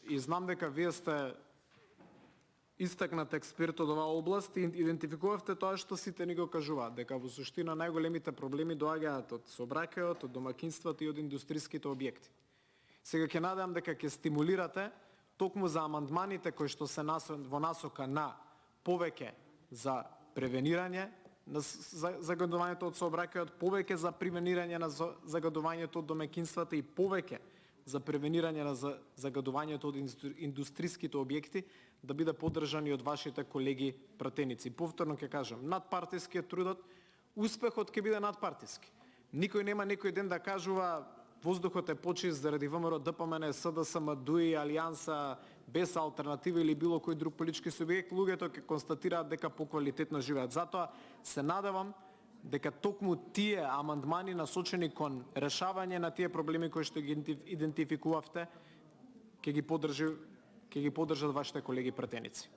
и знам дека вие сте истакнат експерт од оваа област и идентификувавте тоа што сите ни го кажуваат, дека во суштина најголемите проблеми доаѓаат од сообраќајот, од домаќинствата и од индустриските објекти. Сега ќе надевам дека ќе стимулирате токму за амандманите кои што се во насока на повеќе за превенирање на загадувањето од сообраќајот, повеќе за превенирање на загадувањето од домаќинствата и повеќе за превенирање на загадувањето од индустриските објекти да биде поддржани од вашите колеги пратеници. Повторно ќе кажам, надпартискиот трудот, успехот ќе биде надпартиски. Никој нема некој ден да кажува воздухот е почист заради ВМРО, ДПМН, СДСМ, ДУИ, Алијанса, без алтернатива или било кој друг политички субјект, луѓето ќе констатираат дека поквалитетно живеат. Затоа се надевам дека токму тие амандмани насочени кон решавање на тие проблеми кои што ги идентификувавте, ќе ги поддржат вашите колеги пратеници.